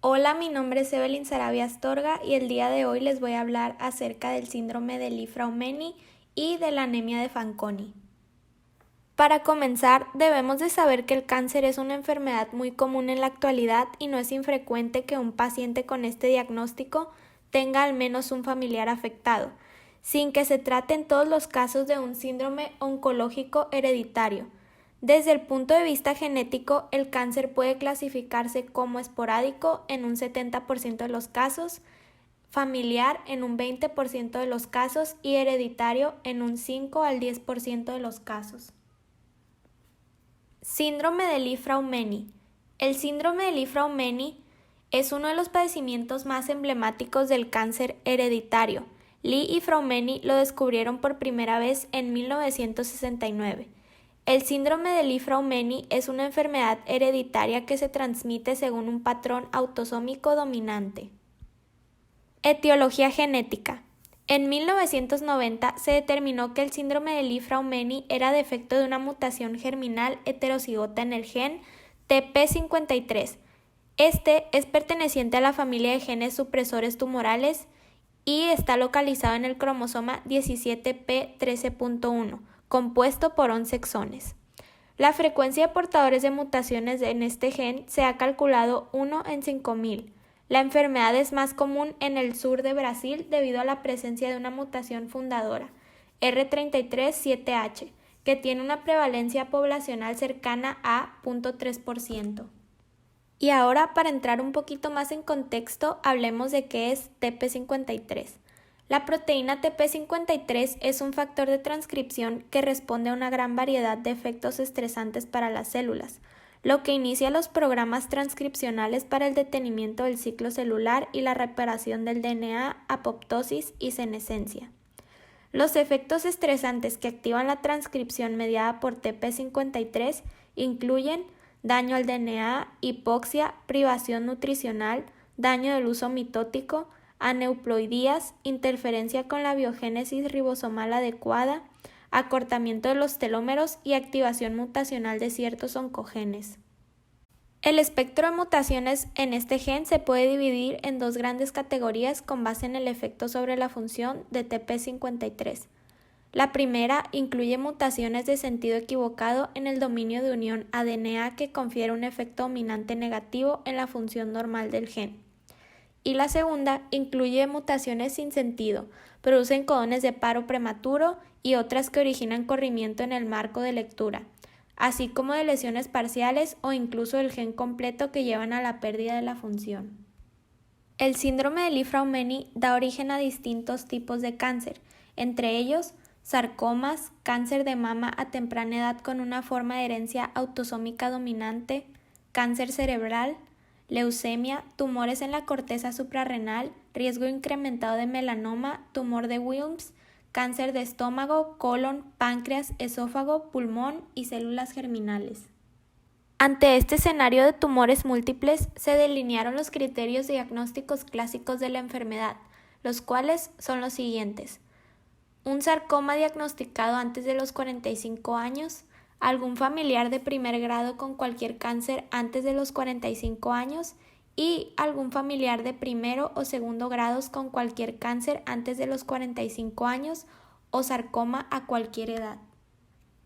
Hola, mi nombre es Evelyn Sarabia Astorga y el día de hoy les voy a hablar acerca del síndrome de Li-Fraumeni y de la anemia de Fanconi. Para comenzar, debemos de saber que el cáncer es una enfermedad muy común en la actualidad y no es infrecuente que un paciente con este diagnóstico tenga al menos un familiar afectado, sin que se trate en todos los casos de un síndrome oncológico hereditario. Desde el punto de vista genético, el cáncer puede clasificarse como esporádico en un 70% de los casos, familiar en un 20% de los casos y hereditario en un 5 al 10% de los casos. Síndrome de Li-Fraumeni. El síndrome de Li-Fraumeni es uno de los padecimientos más emblemáticos del cáncer hereditario. Li y Fraumeni lo descubrieron por primera vez en 1969. El síndrome de Li-Fraumeni es una enfermedad hereditaria que se transmite según un patrón autosómico dominante. Etiología genética. En 1990 se determinó que el síndrome de Li-Fraumeni era defecto de una mutación germinal heterocigota en el gen TP53. Este es perteneciente a la familia de genes supresores tumorales y está localizado en el cromosoma 17p13.1. compuesto por 11 exones. La frecuencia de portadores de mutaciones en este gen se ha calculado 1 en 5.000. La enfermedad es más común en el sur de Brasil debido a la presencia de una mutación fundadora, R33-7H, que tiene una prevalencia poblacional cercana a 0.3%. Y ahora, para entrar un poquito más en contexto, hablemos de qué es TP53. La proteína TP53 es un factor de transcripción que responde a una gran variedad de efectos estresantes para las células, lo que inicia los programas transcripcionales para el detenimiento del ciclo celular y la reparación del DNA, apoptosis y senescencia. Los efectos estresantes que activan la transcripción mediada por TP53 incluyen daño al DNA, hipoxia, privación nutricional, daño del uso mitótico, aneuploidías, interferencia con la biogénesis ribosomal adecuada, acortamiento de los telómeros y activación mutacional de ciertos oncogenes. El espectro de mutaciones en este gen se puede dividir en dos grandes categorías con base en el efecto sobre la función de TP53. La primera incluye mutaciones de sentido equivocado en el dominio de unión a DNA que confiere un efecto dominante negativo en la función normal del gen. Y la segunda incluye mutaciones sin sentido, producen codones de paro prematuro y otras que originan corrimiento en el marco de lectura, así como de lesiones parciales o incluso el gen completo que llevan a la pérdida de la función. El síndrome de Li-Fraumeni da origen a distintos tipos de cáncer, entre ellos sarcomas, cáncer de mama a temprana edad con una forma de herencia autosómica dominante, cáncer cerebral, leucemia, tumores en la corteza suprarrenal, riesgo incrementado de melanoma, tumor de Wilms, cáncer de estómago, colon, páncreas, esófago, pulmón y células germinales. Ante este escenario de tumores múltiples, se delinearon los criterios diagnósticos clásicos de la enfermedad, los cuales son los siguientes: un sarcoma diagnosticado antes de los 45 años, algún familiar de primer grado con cualquier cáncer antes de los 45 años y algún familiar de primero o segundo grados con cualquier cáncer antes de los 45 años o sarcoma a cualquier edad.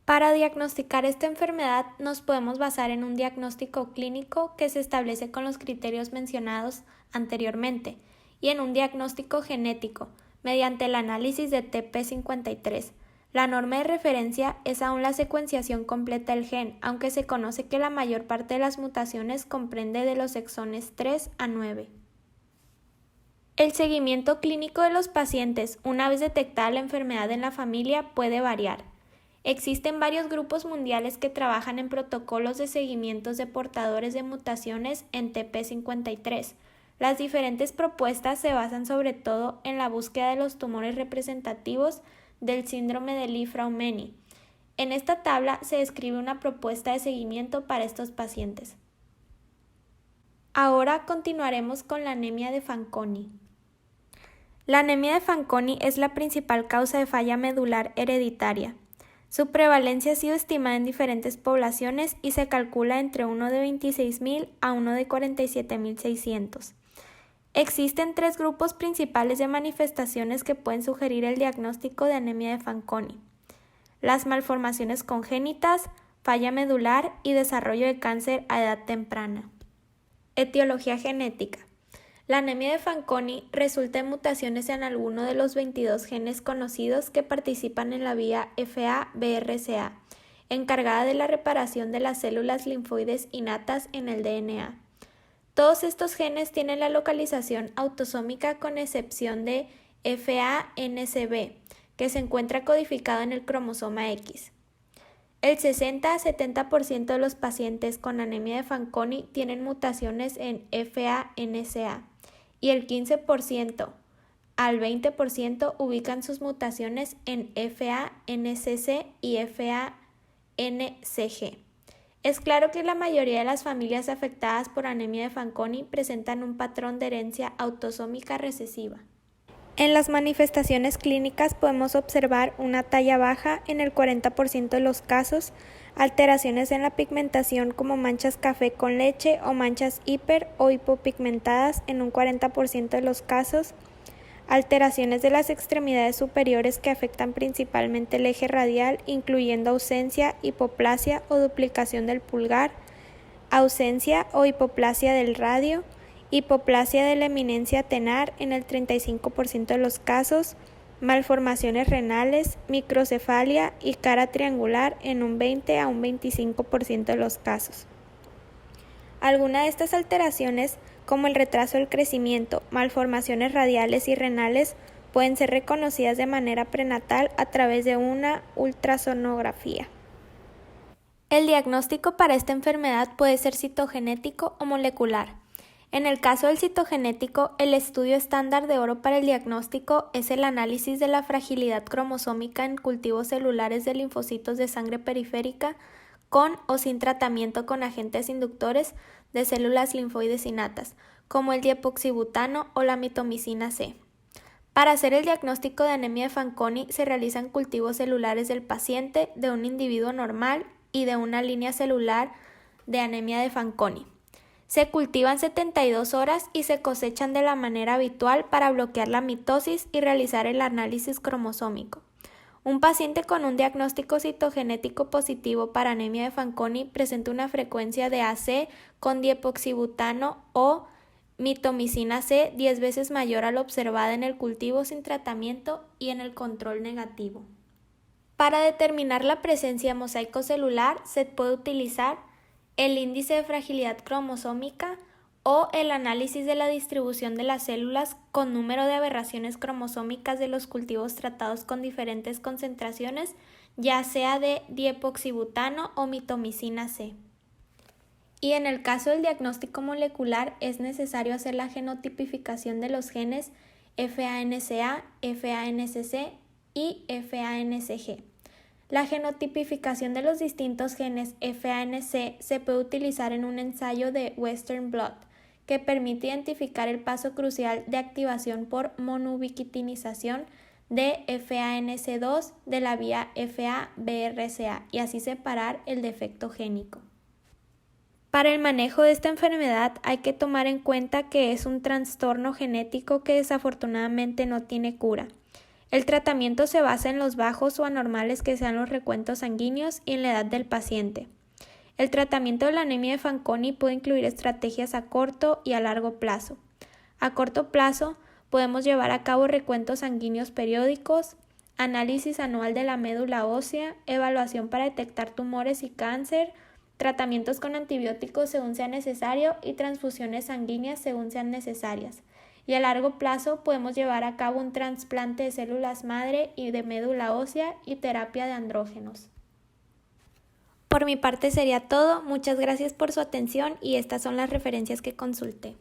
Para diagnosticar esta enfermedad nos podemos basar en un diagnóstico clínico que se establece con los criterios mencionados anteriormente y en un diagnóstico genético mediante el análisis de TP53. La norma de referencia es aún la secuenciación completa del gen, aunque se conoce que la mayor parte de las mutaciones comprende de los exones 3 a 9. El seguimiento clínico de los pacientes, una vez detectada la enfermedad en la familia, puede variar. Existen varios grupos mundiales que trabajan en protocolos de seguimientos de portadores de mutaciones en TP53. Las diferentes propuestas se basan sobre todo en la búsqueda de los tumores representativos del síndrome de Li-Fraumeni. En esta tabla se describe una propuesta de seguimiento para estos pacientes. Ahora continuaremos con la anemia de Fanconi. La anemia de Fanconi es la principal causa de falla medular hereditaria. Su prevalencia ha sido estimada en diferentes poblaciones y se calcula entre uno de 26.000 a uno de 47.600. Existen 3 grupos principales de manifestaciones que pueden sugerir el diagnóstico de anemia de Fanconi: las malformaciones congénitas, falla medular y desarrollo de cáncer a edad temprana. Etiología genética. La anemia de Fanconi resulta en mutaciones en alguno de los 22 genes conocidos que participan en la vía FA-BRCA, encargada de la reparación de las células linfoides innatas en el DNA. Todos estos genes tienen la localización autosómica con excepción de FANCB, que se encuentra codificado en el cromosoma X. El 60-70% de los pacientes con anemia de Fanconi tienen mutaciones en FANCA y el 15% al 20% ubican sus mutaciones en FANCC y FANCG. Es claro que la mayoría de las familias afectadas por anemia de Fanconi presentan un patrón de herencia autosómica recesiva. En las manifestaciones clínicas podemos observar una talla baja en el 40% de los casos, alteraciones en la pigmentación como manchas café con leche o manchas hiper o hipopigmentadas en un 40% de los casos, alteraciones de las extremidades superiores que afectan principalmente el eje radial, incluyendo ausencia, hipoplasia o duplicación del pulgar, ausencia o hipoplasia del radio, hipoplasia de la eminencia tenar en el 35% de los casos, malformaciones renales, microcefalia y cara triangular en un 20 a un 25% de los casos. Algunas de estas alteraciones, como el retraso del crecimiento, malformaciones radiales y renales, pueden ser reconocidas de manera prenatal a través de una ultrasonografía. El diagnóstico para esta enfermedad puede ser citogenético o molecular. En el caso del citogenético, el estudio estándar de oro para el diagnóstico es el análisis de la fragilidad cromosómica en cultivos celulares de linfocitos de sangre periférica con o sin tratamiento con agentes inductores de células linfoides innatas, como el diepoxibutano o la mitomicina C. Para hacer el diagnóstico de anemia de Fanconi se realizan cultivos celulares del paciente, de un individuo normal y de una línea celular de anemia de Fanconi. Se cultivan 72 horas y se cosechan de la manera habitual para bloquear la mitosis y realizar el análisis cromosómico. Un paciente con un diagnóstico citogenético positivo para anemia de Fanconi presenta una frecuencia de AC con diepoxibutano o mitomicina C 10 veces mayor a la observada en el cultivo sin tratamiento y en el control negativo. Para determinar la presencia de mosaico celular se puede utilizar el índice de fragilidad cromosómica o el análisis de la distribución de las células con número de aberraciones cromosómicas de los cultivos tratados con diferentes concentraciones, ya sea de diepoxibutano o mitomicina C. Y en el caso del diagnóstico molecular es necesario hacer la genotipificación de los genes FANCA, FANCC y FANCG. La genotipificación de los distintos genes FANC se puede utilizar en un ensayo de Western blot que permite identificar el paso crucial de activación por monoubiquitinización de FANC2 de la vía FA-BRCA y así separar el defecto génico. Para el manejo de esta enfermedad hay que tomar en cuenta que es un trastorno genético que desafortunadamente no tiene cura. El tratamiento se basa en los bajos o anormales que sean los recuentos sanguíneos y en la edad del paciente. El tratamiento de la anemia de Fanconi puede incluir estrategias a corto y a largo plazo. A corto plazo podemos llevar a cabo recuentos sanguíneos periódicos, análisis anual de la médula ósea, evaluación para detectar tumores y cáncer, tratamientos con antibióticos según sea necesario y transfusiones sanguíneas según sean necesarias. Y a largo plazo podemos llevar a cabo un trasplante de células madre y de médula ósea y terapia de andrógenos. Por mi parte sería todo, muchas gracias por su atención y estas son las referencias que consulté.